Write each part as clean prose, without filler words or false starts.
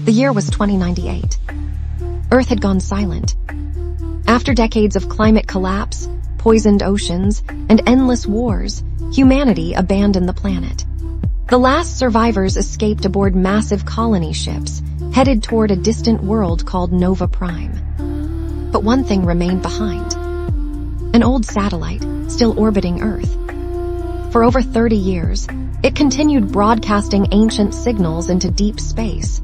The year was 2098. Earth had gone silent. After decades of climate collapse, poisoned oceans, and endless wars, humanity abandoned the planet. The last survivors escaped aboard massive colony ships, headed toward a distant world called Nova Prime. But one thing remained behind. An old satellite, still orbiting Earth. For over 30 years, it continued broadcasting ancient signals into deep space,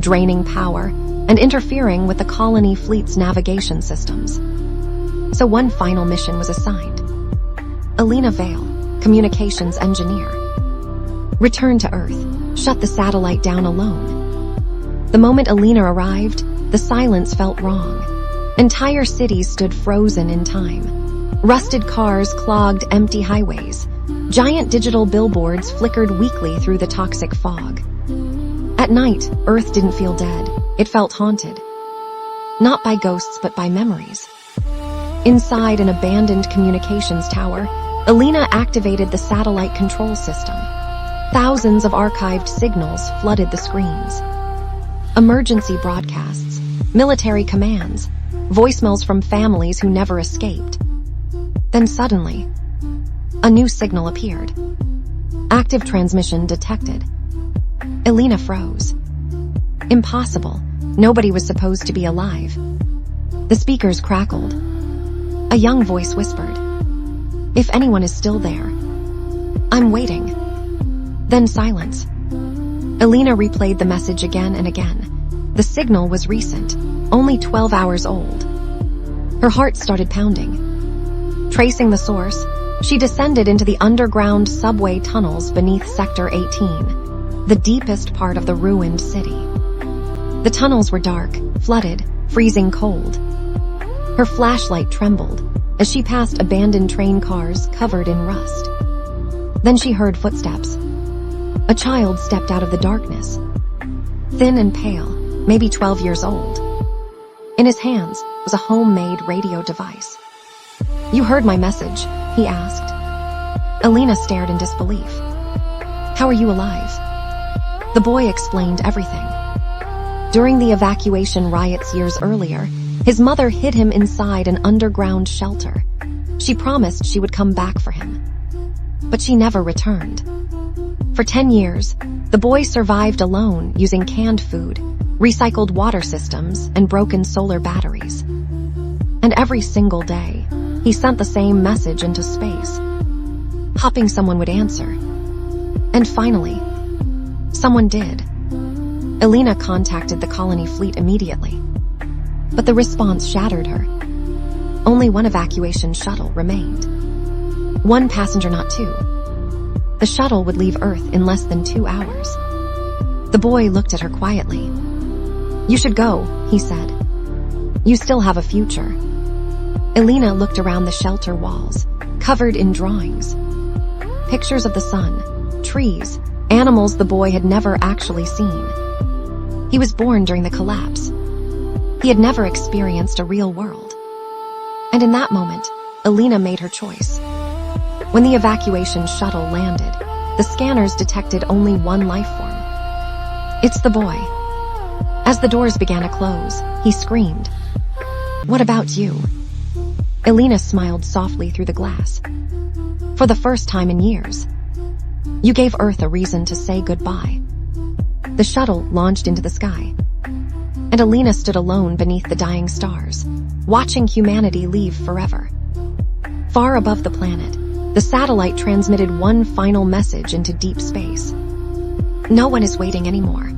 draining power and interfering with the colony fleet's navigation systems. So one final mission was assigned. Alina Vale, communications engineer, returned to Earth, shut the satellite down alone. The moment Alina arrived, the silence felt wrong. Entire cities stood frozen in time. Rusted cars clogged empty highways. Giant digital billboards flickered weakly through the toxic fog. At night, Earth didn't feel dead. It felt haunted. Not by ghosts, but by memories. Inside an abandoned communications tower, Alina activated the satellite control system. Thousands of archived signals flooded the screens. Emergency broadcasts, military commands, voicemails from families who never escaped. Then suddenly, a new signal appeared. Active transmission detected. Alina froze. Impossible. Nobody was supposed to be alive. The speakers crackled. A young voice whispered, "If anyone is still there, I'm waiting." Then silence. Alina replayed the message again and again. The signal was recent, only 12 hours old. Her heart started pounding. Tracing the source, she descended into the underground subway tunnels beneath Sector 18, the deepest part of the ruined city. The tunnels were dark, flooded, freezing cold. Her flashlight trembled as she passed abandoned train cars covered in rust. Then she heard footsteps. A child stepped out of the darkness. Thin and pale, maybe 12 years old. In his hands was a homemade radio device. "You heard my message?" he asked. Alina stared in disbelief. "How are you alive?" The boy explained everything. During the evacuation riots years earlier, his mother hid him inside an underground shelter. She promised she would come back for him. But she never returned. For 10 years, the boy survived alone using canned food, recycled water systems, and broken solar batteries. And every single day, he sent the same message into space, hoping someone would answer. And finally, someone did. Alina contacted the colony fleet immediately. But the response shattered her. Only one evacuation shuttle remained. One passenger, not two. The shuttle would leave Earth in less than 2 hours. The boy looked at her quietly. "You should go," he said. "You still have a future." Alina looked around the shelter walls, covered in drawings. Pictures of the sun, trees, animals the boy had never actually seen. He was born during the collapse. He had never experienced a real world. And in that moment, Alina made her choice. When the evacuation shuttle landed, the scanners detected only one life form. "It's the boy." As the doors began to close, he screamed, "What about you?" Alina smiled softly through the glass. "For the first time in years, you gave Earth a reason to say goodbye." The shuttle launched into the sky, and Alina stood alone beneath the dying stars, watching humanity leave forever. Far above the planet, the satellite transmitted one final message into deep space. "No one is waiting anymore.